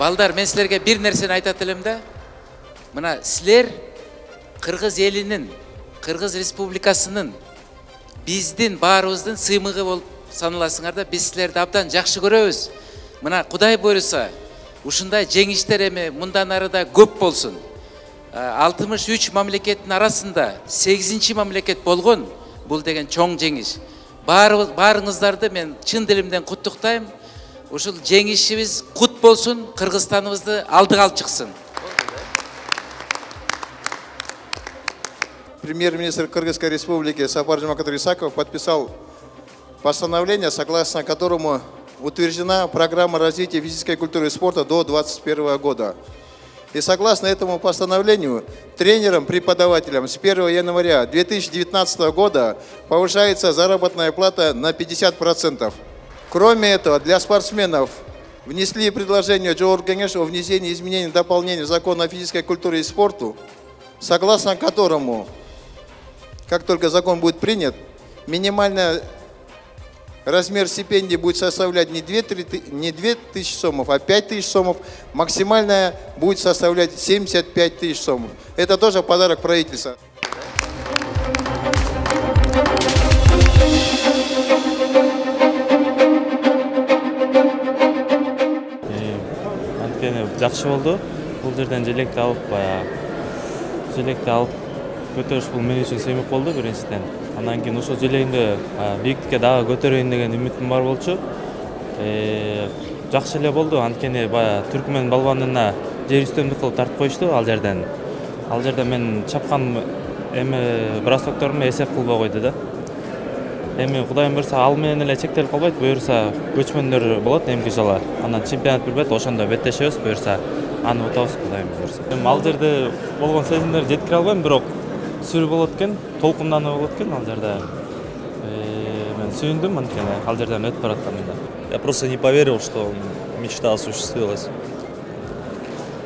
Балдар, мен силерге бир нерсени айтат элем да. Мына силер Кыргыз элинин, Кыргыз Республикасынын, биздин баарыбыздын сыймыгы болуп саналасыңар да, биз силерди абдан жакшы көрөбүз. Мына Кудай буйруса, ушундай жеңиштер эми мындан ары да көп болсун. 63 мамлекеттин арасында 8-чи мамлекет болгон, бул деген чоң жеңиш. Баарыңыздарды мен чын дилимден куттуктайм. Ушул жеңишибиз кут болсун, Кыргызстаныбызды алдыга алып чыксын. Премьер-министр Кыргызской республики Сапар Жомарт Исаков подписал постановление, согласно которому утверждена программа развития физической культуры и спорта до 2021 года. И согласно этому постановлению, тренерам, преподавателям с 1 января 2019 года повышается заработная плата на 50%. Кроме этого, для спортсменов внесли предложение Джоур Кенеш о внесении изменений и дополнений в закон о физической культуре и спорту, согласно которому, как только закон будет принят, минимальный размер стипендии будет составлять не 2000 сомов, а 5000 сомов. Максимальная будет составлять 75 тысяч сомов. Это тоже подарок правительства. Жақсы болды. Бұл жерден желекті алып көтеріш бұл мен үшін сыймық болды біріншіден. Анан кейін ошол желегинде бийиктикке дагы көтөрөйүн деген үмүтүм бар болчу. Жакшы эле болду. Анткени баягы түркмөн балбанына жер үстөмдүк кылып тартып коюшту ал жерден. Ал жерде мен чапкан эми бросокторум эсеп кылбай койду да. Эми Кудайым буйруса ал менен эле чектелип калбайт, буйруса көчмөндөр болот эмки жылы. Анан чемпионат билбейт, ошондо беттешебиз, буйруса аны утабыз Кудайым буйруса. Ал жерде болгон сезимдерди жеткире албайм, бирок сүрүү болот экен, толкундануу болот экен ал жерде. Мен сүйүндүм анткени ал жерден өтүп баратканымда. Я просто не поверил, что мечта осуществилась.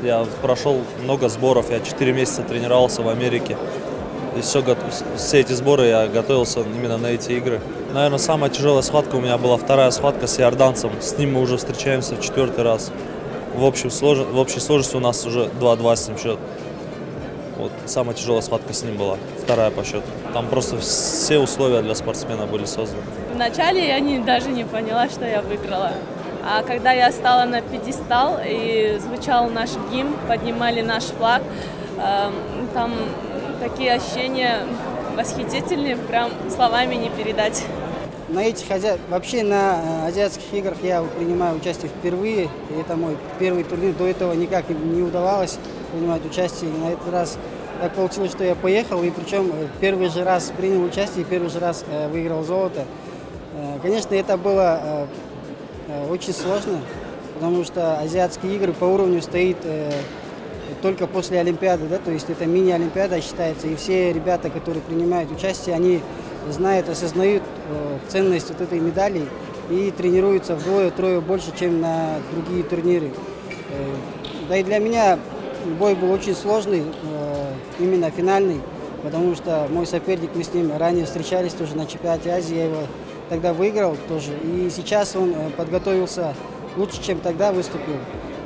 Я прошел много сборов, я 4 месяца тренировался в Америке. И все эти сборы я готовился именно на эти игры. Наверное, самая тяжелая схватка у меня была вторая схватка с иорданцем. С ним мы уже встречаемся в 4-й раз. В общей сложности у нас уже 2-2 с ним счет. Вот самая тяжелая схватка с ним была, вторая по счету. Там просто все условия для спортсмена были созданы. Вначале я даже не поняла, что я выиграла. А когда я стала на пьедестал и звучал наш гимн, поднимали наш флаг, там такие ощущения восхитительные, прям словами не передать. Вообще на азиатских играх я принимаю участие впервые. И это мой первый турнир. До этого никак не удавалось принимать участие. И на этот раз так получилось, что я поехал. И причем первый же раз принял участие, и первый же раз выиграл золото. Конечно, это было очень сложно, потому что азиатские игры по уровню стоит только после Олимпиады, да, то есть это мини-олимпиада считается, и все ребята, которые принимают участие, они знают, осознают ценность вот этой медали и тренируются вдвое-трое больше, чем на другие турниры. Да и для меня бой был очень сложный, именно финальный, потому что мой соперник, мы с ним ранее встречались тоже на чемпионате Азии, я его тогда выиграл тоже, и сейчас он подготовился лучше, чем тогда выступил.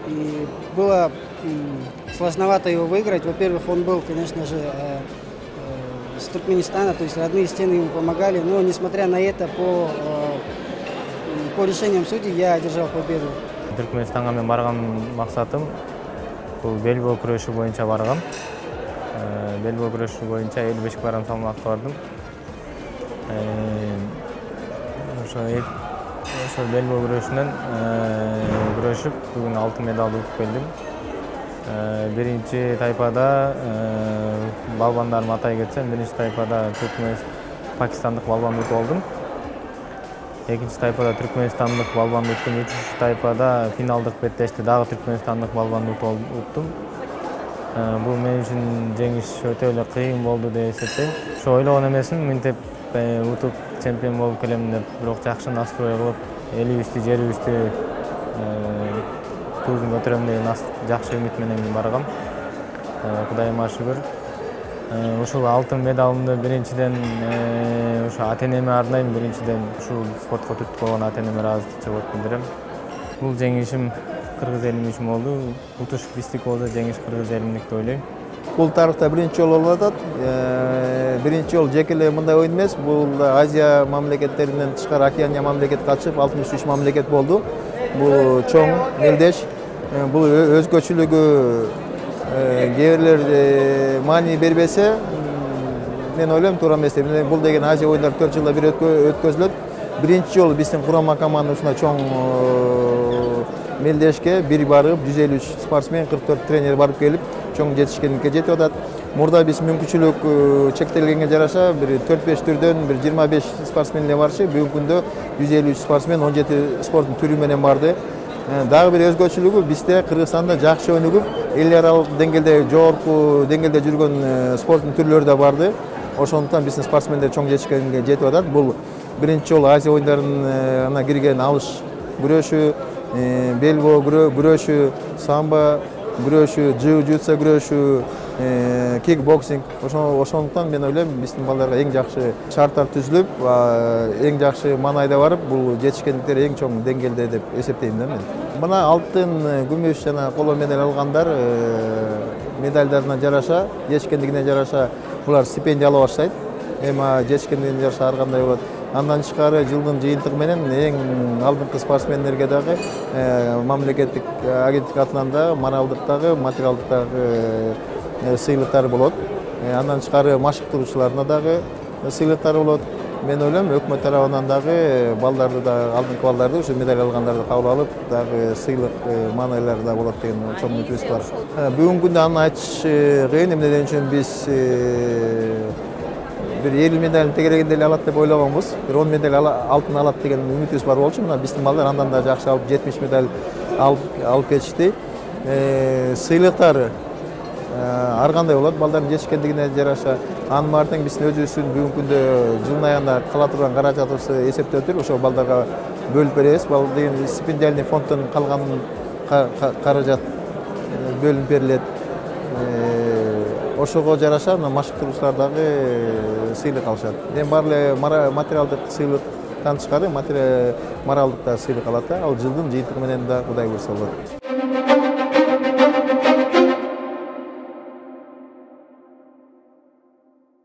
И было сложновато его выиграть. Во-первых, он был, конечно же, с Туркменистана, то есть родные стены ему помогали. Но, несмотря на это, по решениям судей я одержал победу. Түркменистанга мен барган максатым бул белбоо күрөшү боюнча баргам. Белбоо күрөшү боюнча 55 кг салмакта бардым. Ошо белбоо күрөшүнөн күрөшүп бүгүн алтын медалды утуп келдим. Биринчи тайпада балбандарым атай кетсем, биринчи тайпада пакистандык балбанды утуп алдым. Экинчи тайпада түркменстандык балбанды уттум. Үчүнчү тайпада финалдык беттешти дагы түркменстандык балбанды уттум. Бул мен үчүн жеңиш өтө эле кыйын болду деп эсептейм. Ошо ойлогон эмесмин, мынтип утуп чемпион болуп келем деп, бирок жакшы настрой кылып, элибизди, жерибизди туузун көтөрөм деген жакшы үмүт менен баргам. Кудайыма шүгүр. Ушул алтын медалымды биринчиден ошо ата-энеме арнайм, биринчиден ушул спортко түрткү болгон ата-энеме ыраазычылык билдирем. Бул жеңишим кыргыз элим үчүн болду. Утуш биздики болсо жеңиш кыргыз элимдик деп ойлойм. Бул тарыхта биринчи жолу болуп атат. Биринчи жолу жеке эле мындай оюн эмес. Бул Азия мамлекеттеринен тышкары Океания мамлекет катышып 63 мамлекет болду. Бул чоң мелдеш. Бул өзгөчөлүгү кээ бирлер маани бербесе, мен ойлойм туура эмес деп. Бул деген Азия оюндары 4 жылда бир өткөзүлөт. Биринчи жолу биздин курама командасына чоң мелдешке бир барып 153 спортсмен, 44 тренер барып келип, чоң жетишкендикке жетип атат. Мурда биз мүмкүнчүлүк чектелгенге жараша бир 4-5 түрдөн бир 25 спортсмен эле барчы. Бүгүнкү күндө 153 спортсмен 17 спорттун түрү менен барды. Дагы бир өзгөчөлүгү бизде Кыргызстанда жакшы өнүгүп, эл аралык деңгээлде жогорку деңгээлде жүргөн спорттун түрлөрү да барды. Ошондуктан биздин спортсмендер чоң жетишкенге жетип атат. Бул биринчи жолу Азия оюндарына кирген алыш күрөшү, бельбо күрөшү, самбо күрөшү, джиу-джитсу күрөшү, кикбоксинг. Ошондуктан мен ойлойм биздин балдарга эң жакшы шарттар түзүлүп, эң жакшы маанайда барып, бул жетишкендиктер эң чоң деңгээлде деп эсептейм да мен. Мына алтын, күмүш жана коло медаль алгандар медальдарына жараша, жетишкендигине жараша булар стипендия ала баштайт. Эми жетишкендигине жараша ар кандай болот. Андан тышкары жылдын жыйынтыгы менен эң алдыңкы спортсмендерге дагы мамлекеттик агенттик атынан да моралдык дагы, материалдык дагы сыйлыктар болот. Андан тышкары машыктыруучуларына дагы сыйлыктар болот. Мен ойлойм өкмөт тарабынан дагы балдарды да, алдыңкы балдарды ушу медаль алгандарды кабыл алып, дагы сыйлык маанайлары да болот деген чоң үмүтүбүз бар. Бүгүнкү күндө аны айтыш кыйын, эмнеден үчүн биз бир 50 медаль тегерегинде эле алат деп ойлогонбуз. Бир 10 медаль алтын алат деген үмүтүбүз бар болчу. Мына биздин балдар андан да жакшы алып 70 медаль алып кетишти. Сыйлыктар ар кандай болот, балдардын жетишкендигине жараша. Анын баардыгын биздин өзүбүздүн бүгүнкү күндө жылдын аягында кыла турган каражатыбызды эсептеп туруп, ошол балдарга бөлүп беребиз. Бал деген стипендиальный фонддон калган каражат бөлүнүп берилет. Ошого жараша машыктыруучулар дагы сыйлык алышат. Эми баары эле материалдык сыйлыктан тышкары моралдык да сыйлык алат да. Ал жылдын жыйынтыгы менен да Кудай буйрса болот.